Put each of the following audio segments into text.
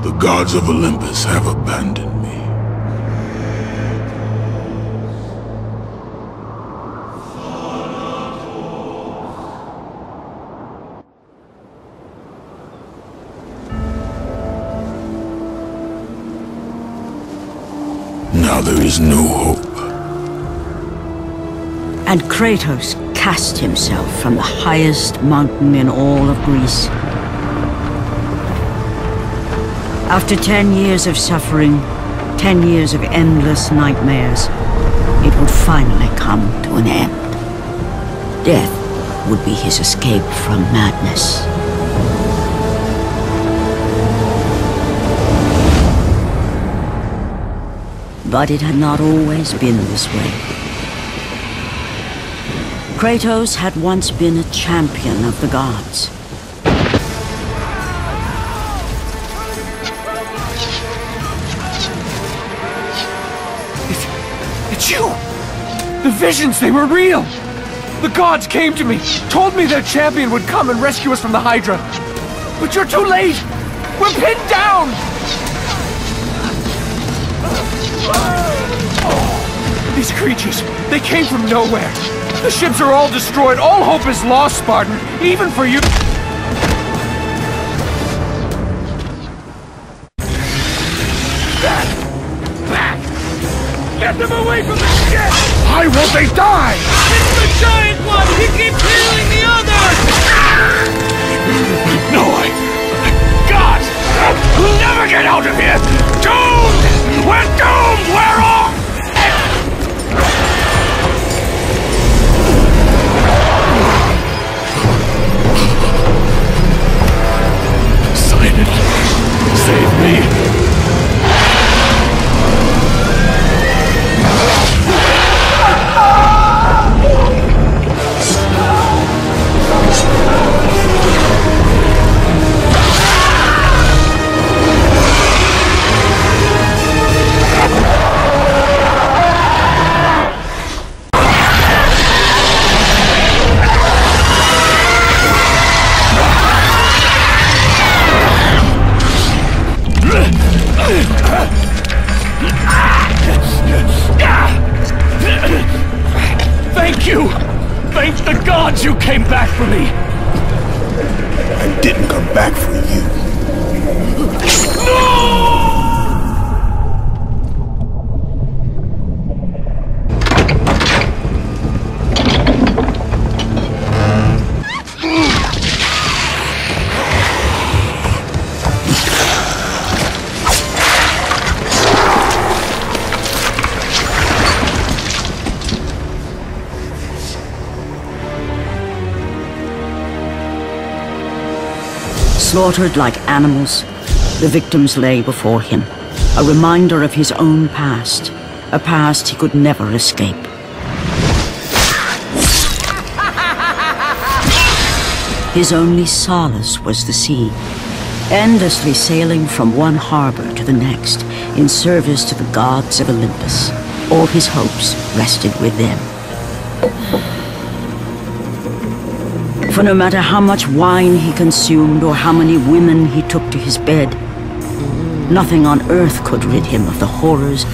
The gods of Olympus have abandoned me. Now there is no hope. And Kratos cast himself from the highest mountain in all of Greece. After 10 years of suffering, 10 years of endless nightmares, it would finally come to an end. Death would be his escape from madness. But it had not always been this way. Kratos had once been a champion of the gods. It's you! The visions, they were real! The gods came to me, told me their champion would come and rescue us from the Hydra. But you're too late! We're pinned down! These creatures, they came from nowhere. The ships are all destroyed. All hope is lost, Spartan. Even for you. Back! Back! Get them away from the ship! Why won't they die? It's the giant one! He keeps healing the others! No, God! We'll never get out of here! Doomed! We're doomed! We're all... Save me! Thank you! Thank the gods you came back for me! I didn't come back for you. No! Slaughtered like animals, the victims lay before him, a reminder of his own past, a past he could never escape. His only solace was the sea, endlessly sailing from one harbor to the next in service to the gods of Olympus. All his hopes rested with them. For no matter how much wine he consumed or how many women he took to his bed, nothing on earth could rid him of the horrors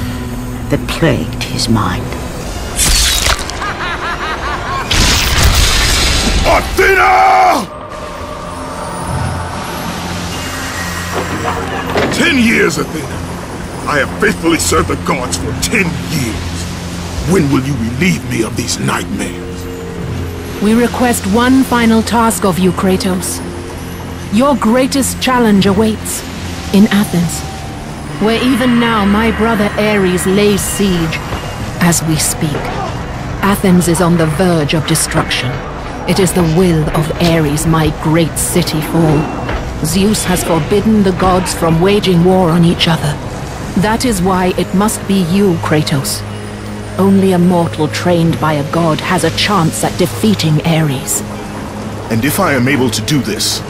that plagued his mind. Athena! 10 years, Athena. I have faithfully served the gods for 10 years. When will you relieve me of these nightmares? We request one final task of you, Kratos. Your greatest challenge awaits in Athens, where even now my brother Ares lays siege as we speak. Athens is on the verge of destruction. It is the will of Ares my great city fall. Zeus has forbidden the gods from waging war on each other. That is why it must be you, Kratos. Only a mortal trained by a god has a chance at defeating Ares. And if I am able to do this,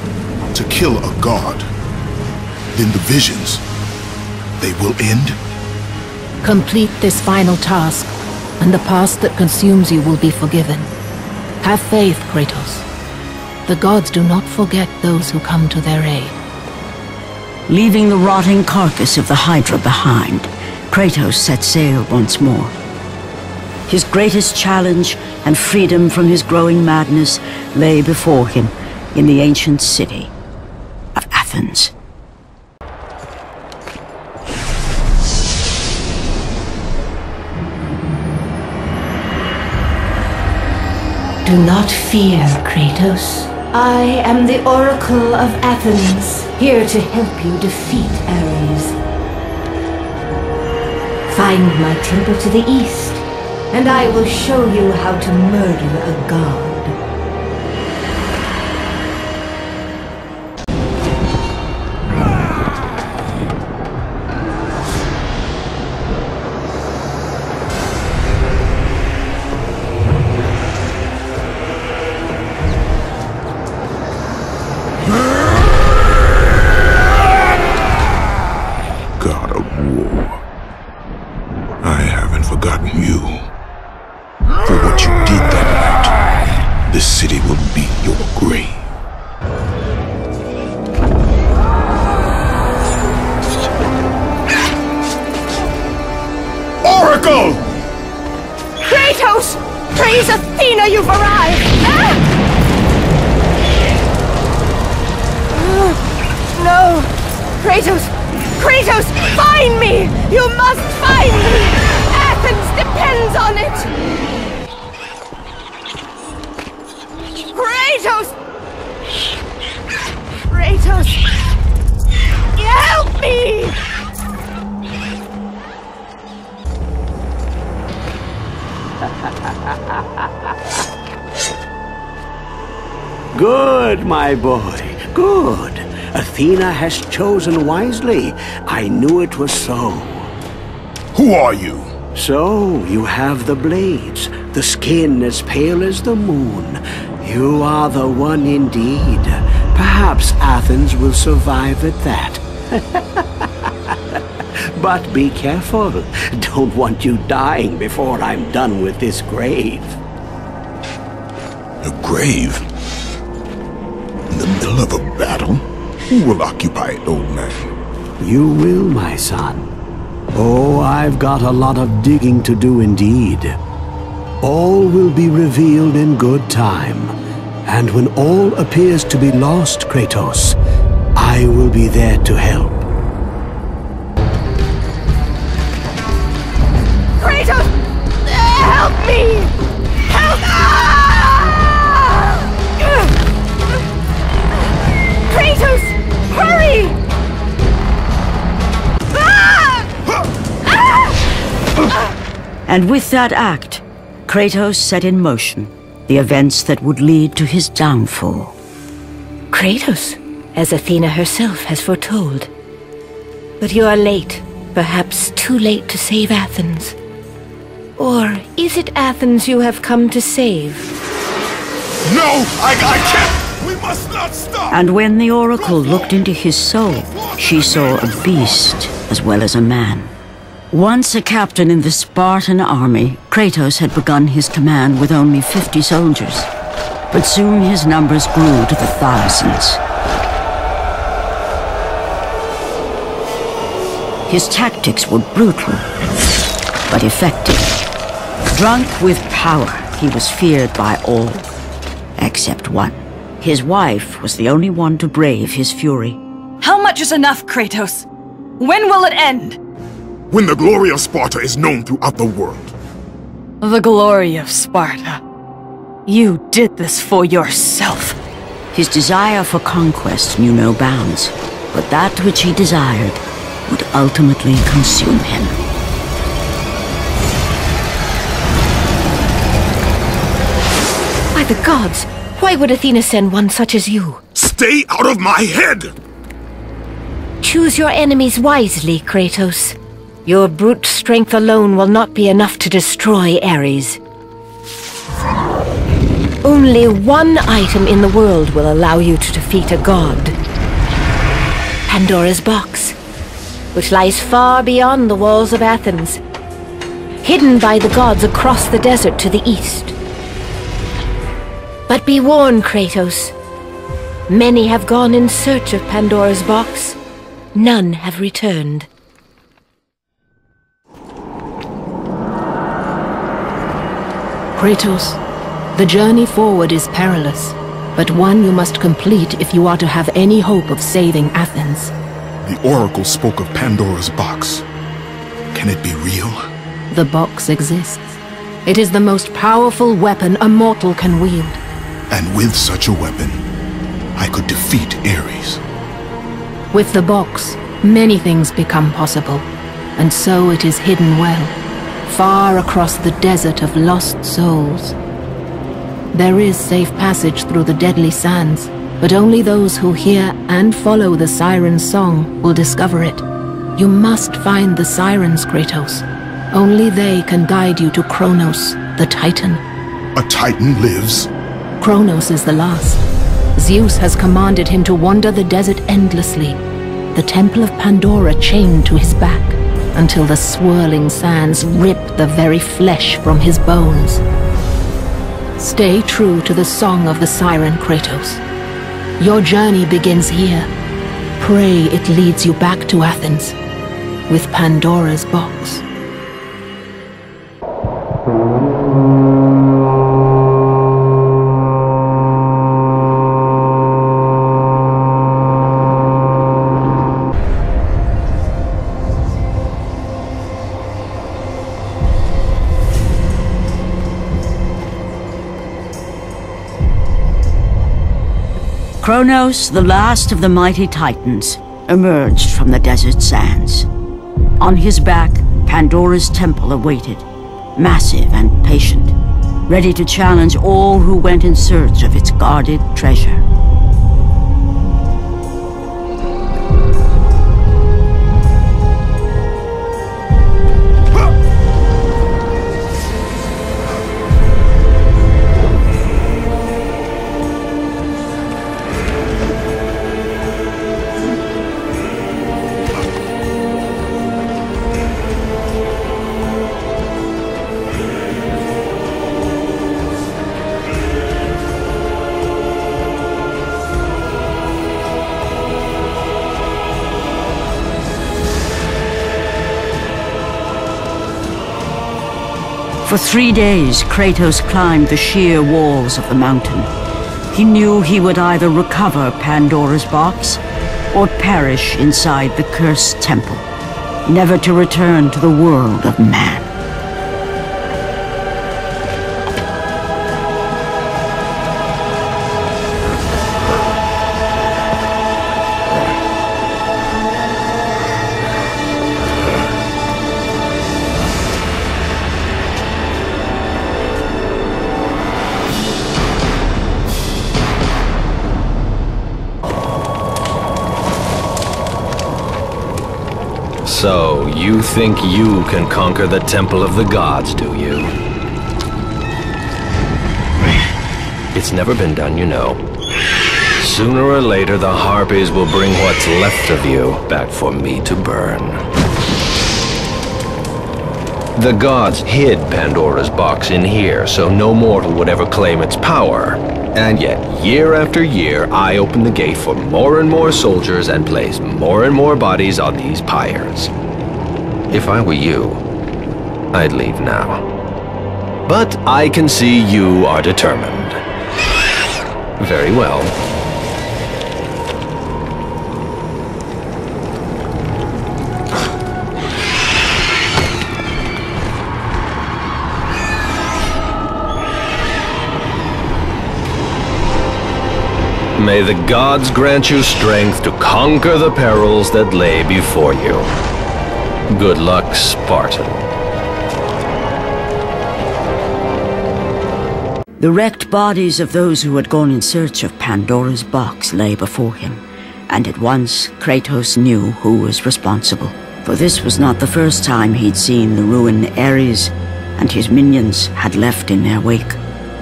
to kill a god, then the visions, they will end? Complete this final task, and the past that consumes you will be forgiven. Have faith, Kratos. The gods do not forget those who come to their aid. Leaving the rotting carcass of the Hydra behind, Kratos set sail once more. His greatest challenge and freedom from his growing madness lay before him in the ancient city of Athens. Do not fear, Kratos. I am the Oracle of Athens, here to help you defeat Ares. Find my temple to the east, and I will show you how to murder a god. God of war, I haven't forgotten you. For what you did that night, this city will be your grave. Oracle! Kratos! Praise Athena, you've arrived! No! Kratos! Kratos! Find me! You must find me! Athens depends on it! Kratos! Kratos! Help me! Good, my boy, good. Athena has chosen wisely. I knew it was so. Who are you? So, you have the blades, the skin as pale as the moon. You are the one indeed. Perhaps Athens will survive at that. But be careful. Don't want you dying before I'm done with this grave. A grave? In the middle of a battle? Who will occupy it, old man? You will, my son. Oh, I've got a lot of digging to do indeed. All will be revealed in good time. And when all appears to be lost, Kratos, I will be there to help. Kratos! Help me! Help! Kratos! Hurry! And with that act, Kratos set in motion the events that would lead to his downfall. Kratos, as Athena herself has foretold. But you are late, perhaps too late to save Athens. Or is it Athens you have come to save? No! I can't! We must not stop! And when the Oracle looked into his soul, she saw a beast as well as a man. Once a captain in the Spartan army, Kratos had begun his command with only 50 soldiers. But soon his numbers grew to the thousands. His tactics were brutal, but effective. Drunk with power, he was feared by all, except one. His wife was the only one to brave his fury. How much is enough, Kratos? When will it end? When the glory of Sparta is known throughout the world. The glory of Sparta. You did this for yourself. His desire for conquest knew no bounds, but that which he desired would ultimately consume him. By the gods, why would Athena send one such as you? Stay out of my head! Choose your enemies wisely, Kratos. Your brute strength alone will not be enough to destroy Ares. Only one item in the world will allow you to defeat a god. Pandora's box, which lies far beyond the walls of Athens, hidden by the gods across the desert to the east. But be warned, Kratos. Many have gone in search of Pandora's box, none have returned. Kratos, the journey forward is perilous, but one you must complete if you are to have any hope of saving Athens. The Oracle spoke of Pandora's box. Can it be real? The box exists. It is the most powerful weapon a mortal can wield. And with such a weapon, I could defeat Ares. With the box, many things become possible, and so it is hidden well, far across the desert of lost souls. There is safe passage through the deadly sands, but only those who hear and follow the siren's song will discover it. You must find the sirens, Kratos. Only they can guide you to Kronos, the Titan. A Titan lives? Kronos is the last. Zeus has commanded him to wander the desert endlessly, the temple of Pandora chained to his back, until the swirling sands rip the very flesh from his bones. Stay true to the song of the siren, Kratos. Your journey begins here. Pray it leads you back to Athens, with Pandora's box. Kronos, the last of the mighty Titans, emerged from the desert sands. On his back, Pandora's temple awaited, massive and patient, ready to challenge all who went in search of its guarded treasure. For 3 days, Kratos climbed the sheer walls of the mountain. He knew he would either recover Pandora's box or perish inside the cursed temple, never to return to the world of man. So, you think you can conquer the Temple of the Gods, do you? It's never been done, you know. Sooner or later, the Harpies will bring what's left of you back for me to burn. The gods hid Pandora's box in here, so no mortal would ever claim its power. And yet, year after year, I open the gate for more and more soldiers and place more and more bodies on these pyres. If I were you, I'd leave now. But I can see you are determined. Very well. May the gods grant you strength to conquer the perils that lay before you. Good luck, Spartan. The wrecked bodies of those who had gone in search of Pandora's box lay before him, and at once Kratos knew who was responsible. For this was not the first time he'd seen the ruin Ares and his minions had left in their wake.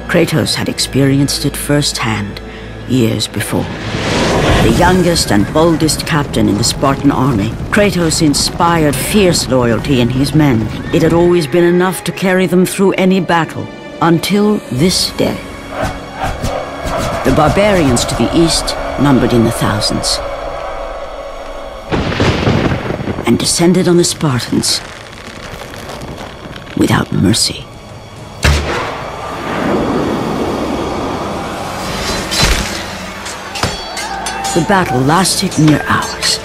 Kratos had experienced it firsthand years before. The youngest and boldest captain in the Spartan army, Kratos inspired fierce loyalty in his men. It had always been enough to carry them through any battle, until this day. The barbarians to the east numbered in the thousands. and descended on the Spartans without mercy. The battle lasted near hours.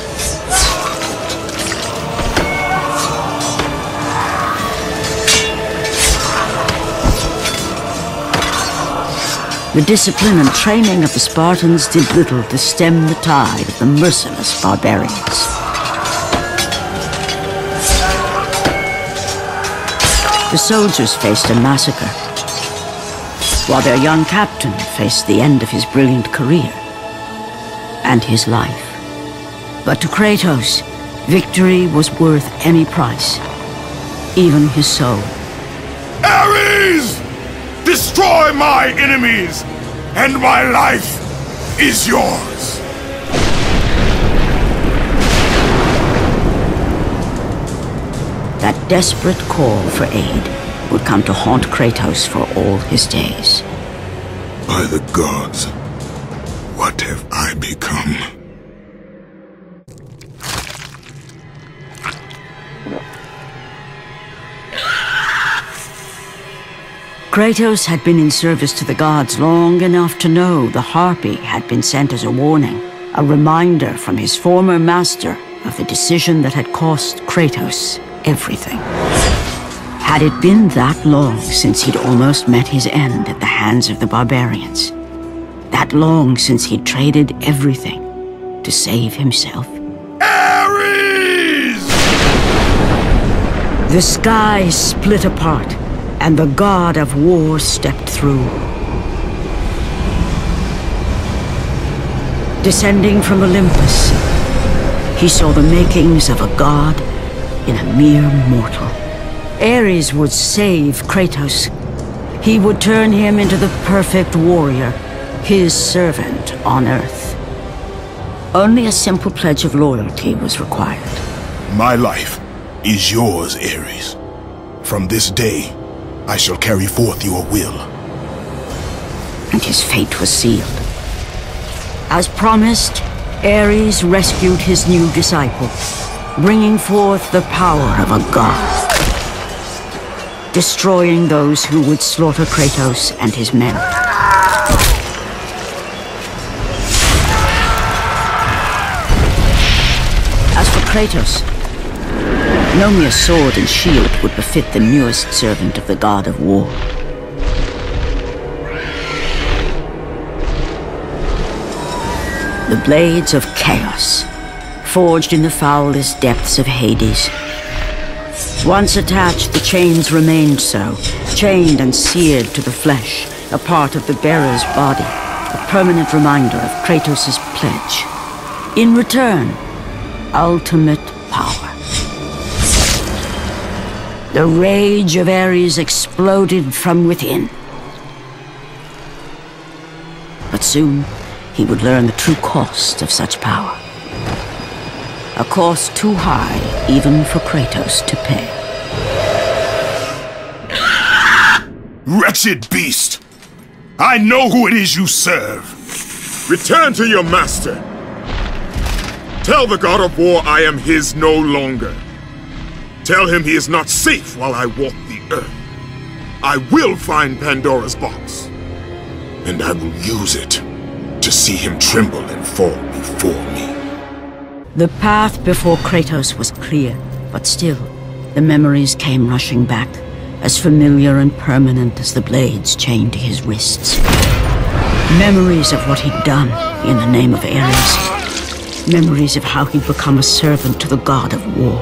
The discipline and training of the Spartans did little to stem the tide of the merciless barbarians. The soldiers faced a massacre, while their young captain faced the end of his brilliant career and his life. But to Kratos, victory was worth any price, even his soul. Ares! Destroy my enemies, and my life is yours! That desperate call for aid would come to haunt Kratos for all his days. By the gods, what have I become? Kratos had been in service to the gods long enough to know the Harpy had been sent as a warning, a reminder from his former master of the decision that had cost Kratos everything. Had it been that long since he'd almost met his end at the hands of the barbarians? That long since he'd traded everything to save himself? Ares! The sky split apart, and the god of war stepped through. Descending from Olympus, he saw the makings of a god in a mere mortal. Ares would save Kratos. He would turn him into the perfect warrior, his servant on Earth. Only a simple pledge of loyalty was required. My life is yours, Ares. From this day, I shall carry forth your will. And his fate was sealed. As promised, Ares rescued his new disciple, bringing forth the power of a god, destroying those who would slaughter Kratos and his men. As for Kratos, no mere sword and shield would befit the newest servant of the god of war. The blades of chaos, forged in the foulest depths of Hades. Once attached, the chains remained so, chained and seared to the flesh, a part of the bearer's body, a permanent reminder of Kratos' pledge. In return, ultimate power. The rage of Ares exploded from within. But soon, he would learn the true cost of such power. A cost too high even for Kratos to pay. Wretched beast! I know who it is you serve! Return to your master! Tell the god of war I am his no longer. Tell him he is not safe while I walk the earth. I will find Pandora's box. And I will use it to see him tremble and fall before me. The path before Kratos was clear, but still, the memories came rushing back, as familiar and permanent as the blades chained to his wrists. Memories of what he'd done in the name of Ares. Memories of how he'd become a servant to the god of war.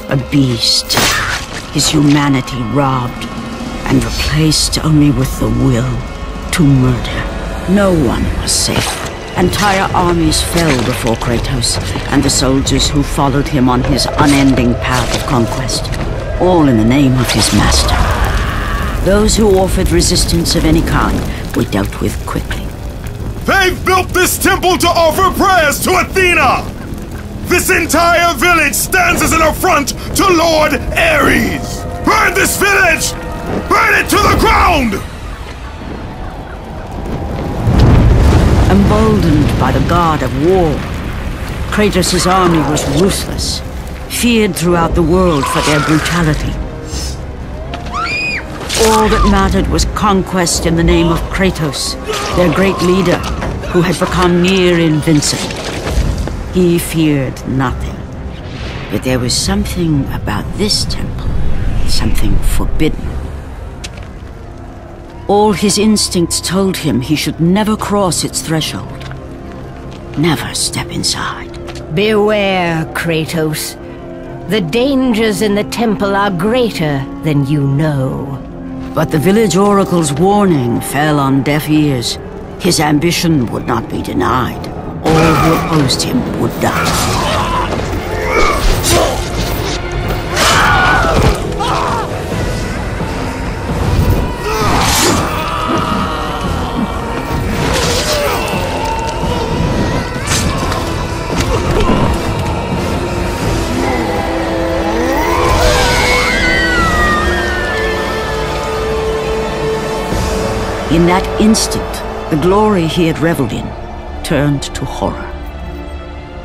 A beast, his humanity robbed and replaced only with the will to murder. No one was safe. Entire armies fell before Kratos and the soldiers who followed him on his unending path of conquest, all in the name of his master. Those who offered resistance of any kind were dealt with quickly. They've built this temple to offer prayers to Athena! This entire village stands as an affront to Lord Ares! Burn this village! Burn it to the ground! Emboldened by the god of war, Kratos' army was ruthless, feared throughout the world for their brutality. All that mattered was conquest in the name of Kratos, their great leader, who had become near invincible. He feared nothing. But there was something about this temple, something forbidden. All his instincts told him he should never cross its threshold. Never step inside. Beware, Kratos. The dangers in the temple are greater than you know. But the village oracle's warning fell on deaf ears. His ambition would not be denied. All who opposed him would die. In that instant, the glory he had reveled in turned to horror.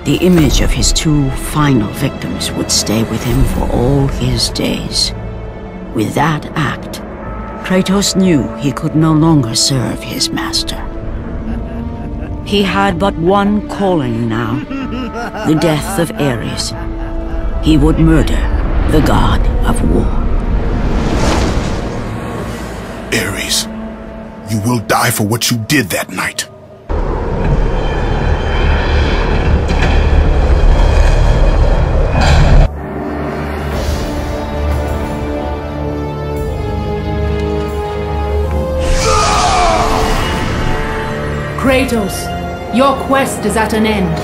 The image of his two final victims would stay with him for all his days. With that act, Kratos knew he could no longer serve his master. He had but one calling now, the death of Ares. He would murder the god of war. Ares, you will die for what you did that night. Kratos, your quest is at an end.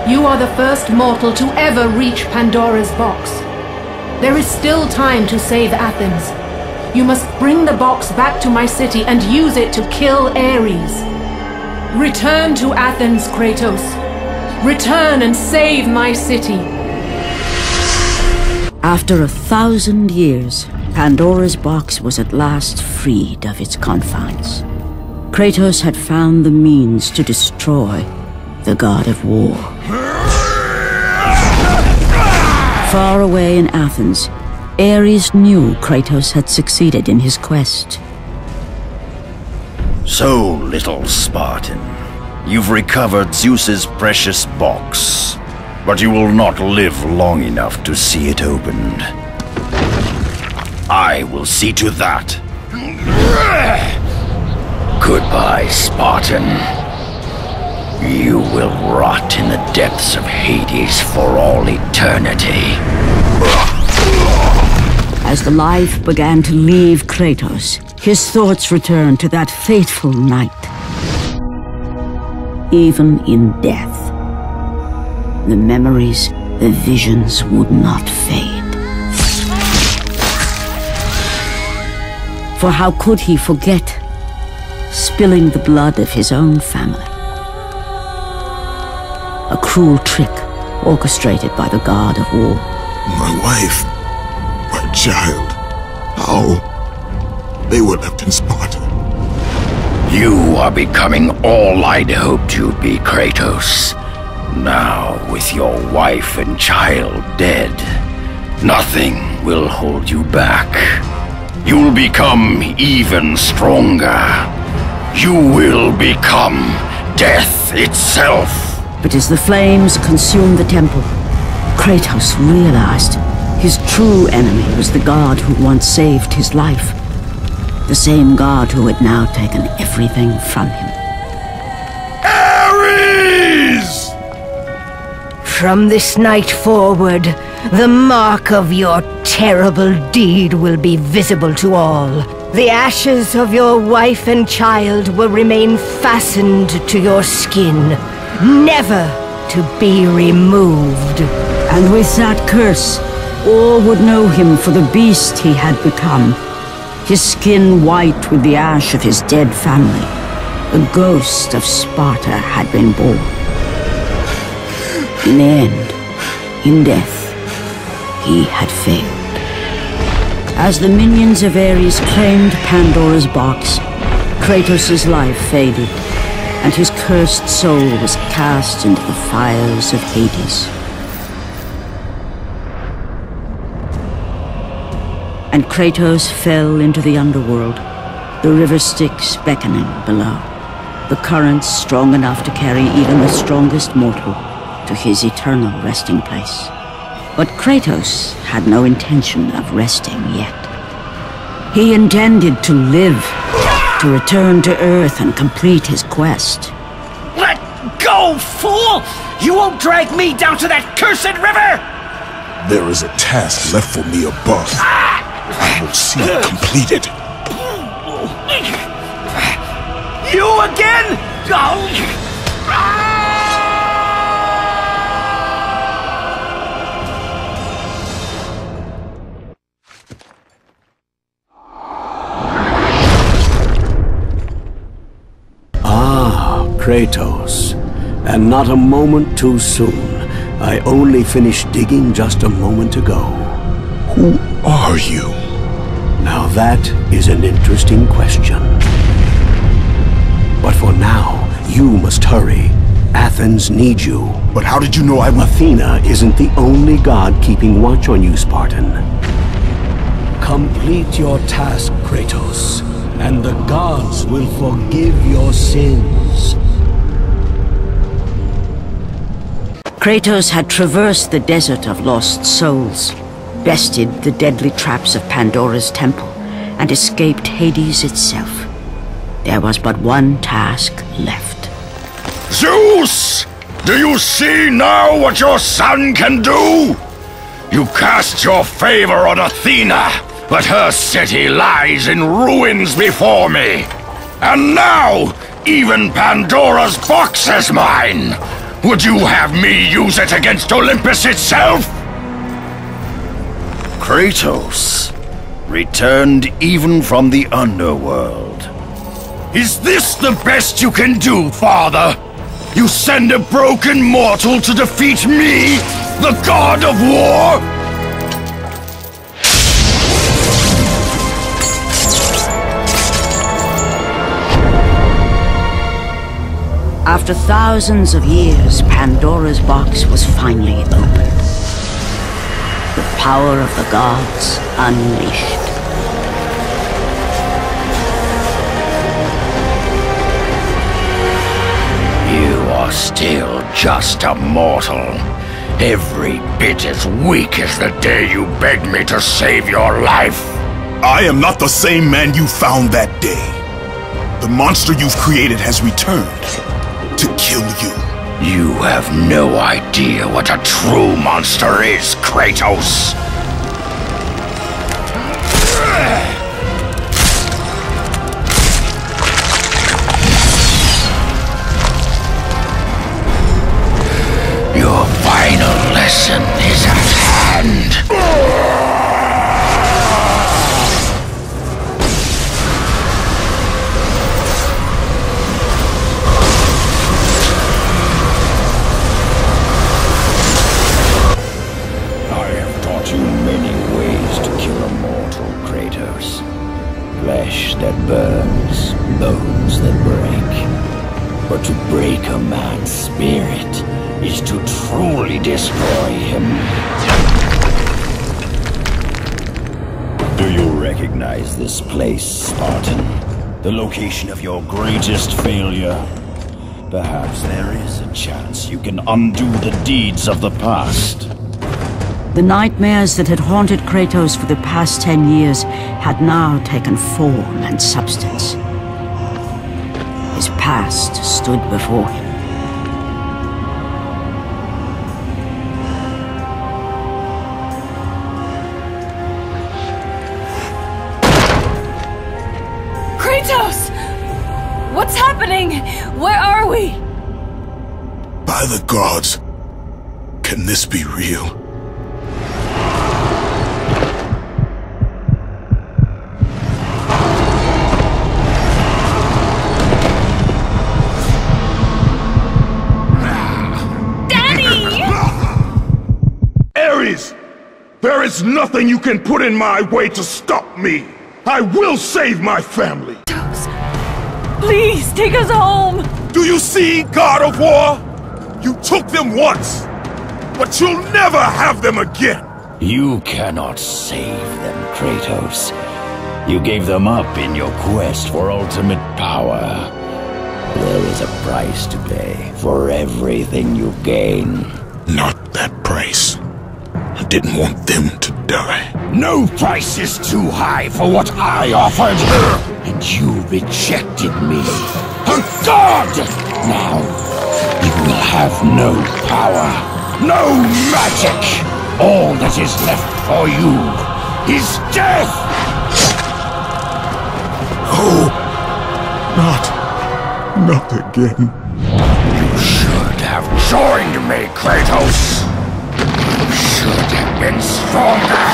You are the first mortal to ever reach Pandora's box. There is still time to save Athens. You must bring the box back to my city and use it to kill Ares. Return to Athens, Kratos. Return and save my city. After 1,000 years, Pandora's box was at last freed of its confines. Kratos had found the means to destroy the god of war. Far away in Athens, Ares knew Kratos had succeeded in his quest. So, little Spartan, you've recovered Zeus's precious box, but you will not live long enough to see it opened. I will see to that. Goodbye, Spartan. You will rot in the depths of Hades for all eternity. As the life began to leave Kratos, his thoughts returned to that fateful night. Even in death, the memories, the visions would not fade. For how could he forget spilling the blood of his own family? A cruel trick orchestrated by the god of war. My wife, my child, how? They were left in Sparta. You are becoming all I'd hoped you'd be, Kratos. Now, with your wife and child dead, nothing will hold you back. You'll become even stronger. You will become death itself. But as the flames consumed the temple, Kratos realized his true enemy was the god who once saved his life. The same god who had now taken everything from him. Ares! From this night forward, the mark of your terrible deed will be visible to all. The ashes of your wife and child will remain fastened to your skin, never to be removed. And with that curse, all would know him for the beast he had become. His skin white with the ash of his dead family. The ghost of Sparta had been born. In the end, in death, he had failed. As the minions of Ares claimed Pandora's box, Kratos' life faded, and his cursed soul was cast into the fires of Hades. and Kratos fell into the underworld, the river Styx beckoning below, the currents strong enough to carry even the strongest mortal to his eternal resting place. But Kratos had no intention of resting yet. He intended to live, to return to Earth and complete his quest. Let go, fool! You won't drag me down to that cursed river! There is a task left for me above. I will see it completed. You again? Ah, Kratos. And not a moment too soon. I only finished digging just a moment ago. Who are you? Now that is an interesting question. But for now, you must hurry. Athens needs you. But how did you know I would... Athena isn't the only god keeping watch on you, Spartan. Complete your task, Kratos, and the gods will forgive your sins. Kratos had traversed the desert of lost souls, bested the deadly traps of Pandora's temple, and escaped Hades itself. There was but one task left. Zeus! Do you see now what your son can do? You cast your favor on Athena, but her city lies in ruins before me. And now, even Pandora's box is mine! Would you have me use it against Olympus itself? Kratos, returned even from the underworld. Is this the best you can do, father? You send a broken mortal to defeat me, the god of war? After thousands of years, Pandora's box was finally opened. The power of the gods unleashed. You are still just a mortal. Every bit as weak as the day you begged me to save your life. I am not the same man you found that day. The monster you've created has returned to kill you. You have no idea what a true monster is, Kratos. Your final lesson is at hand. Flesh that burns, bones that break. But to break a man's spirit is to truly destroy him. Do you recognize this place, Spartan? The location of your greatest failure? Perhaps there is a chance you can undo the deeds of the past. The nightmares that had haunted Kratos for the past 10 years had now taken form and substance. His past stood before him. Kratos! What's happening? Where are we? By the gods, can this be real? There is nothing you can put in my way to stop me! I will save my family! Please, take us home! Do you see, God of War? You took them once, but you'll never have them again! You cannot save them, Kratos. You gave them up in your quest for ultimate power. There is a price to pay for everything you gain. Not that price. I didn't want them to die. No price is too high for what I offered. And you rejected me. A god! Now, you will have no power, no magic. All that is left for you is death! Oh, not again. You should have joined me, Kratos. You should have been stronger.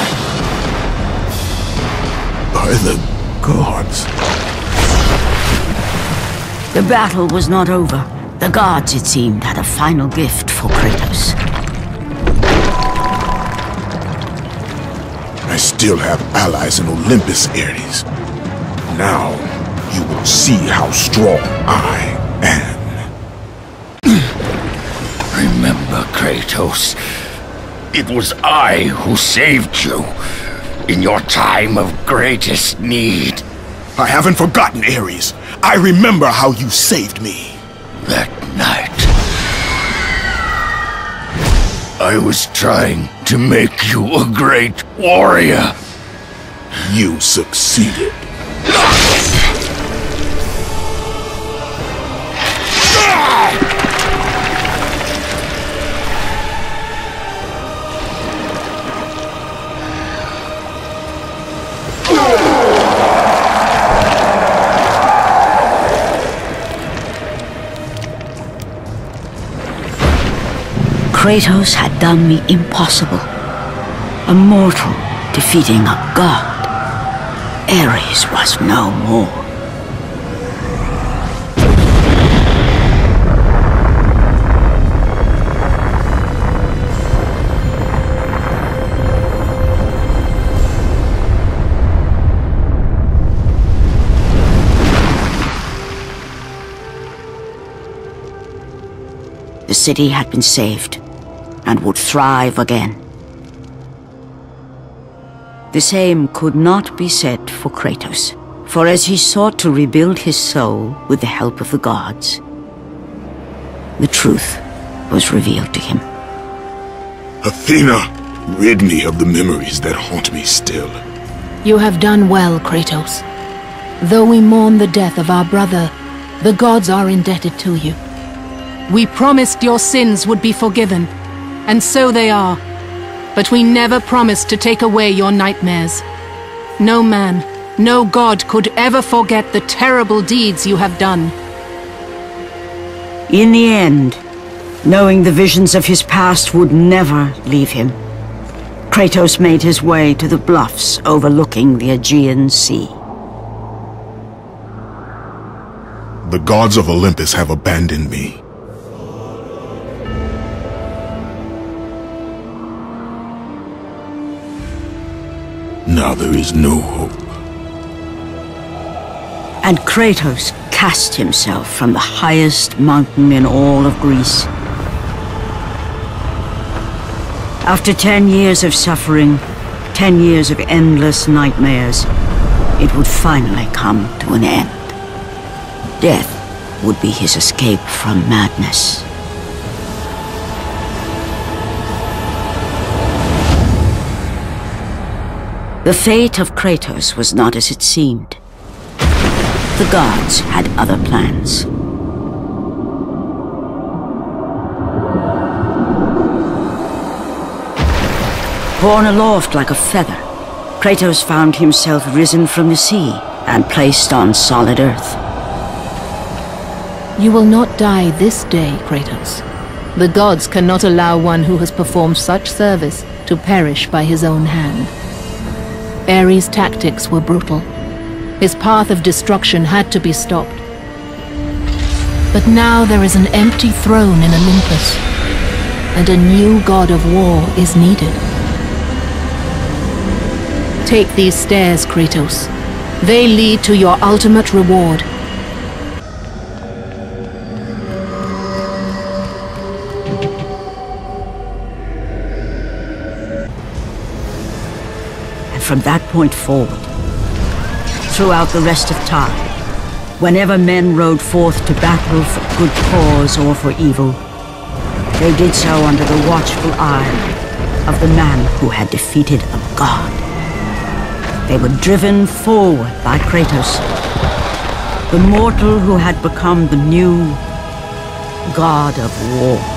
By the gods. The battle was not over. The gods, it seemed, had a final gift for Kratos. I still have allies in Olympus, Ares. Now, you will see how strong I am. Remember, Kratos, it was I who saved you in your time of greatest need. I haven't forgotten, Ares. I remember how you saved me. That night, I was trying to make you a great warrior. You succeeded. Kratos had done the impossible. A mortal defeating a god. Ares was no more. The city had been saved and would thrive again. The same could not be said for Kratos, for as he sought to rebuild his soul with the help of the gods, the truth was revealed to him. Athena, rid me of the memories that haunt me still. You have done well, Kratos. Though we mourn the death of our brother, the gods are indebted to you. We promised your sins would be forgiven, and so they are. But we never promised to take away your nightmares. No man, no god could ever forget the terrible deeds you have done. In the end, knowing the visions of his past would never leave him, Kratos made his way to the bluffs overlooking the Aegean Sea. The gods of Olympus have abandoned me. Now there is no hope. And Kratos cast himself from the highest mountain in all of Greece. After 10 years of suffering, 10 years of endless nightmares, it would finally come to an end. Death would be his escape from madness. The fate of Kratos was not as it seemed. The gods had other plans. Borne aloft like a feather, Kratos found himself risen from the sea and placed on solid earth. You will not die this day, Kratos. The gods cannot allow one who has performed such service to perish by his own hand. Ares' tactics were brutal. His path of destruction had to be stopped. But now there is an empty throne in Olympus, and a new god of war is needed. Take these stairs, Kratos. They lead to your ultimate reward. from that point forward, throughout the rest of time, whenever men rode forth to battle for good cause or for evil, they did so under the watchful eye of the man who had defeated a god. They were driven forward by Kratos, the mortal who had become the new god of war.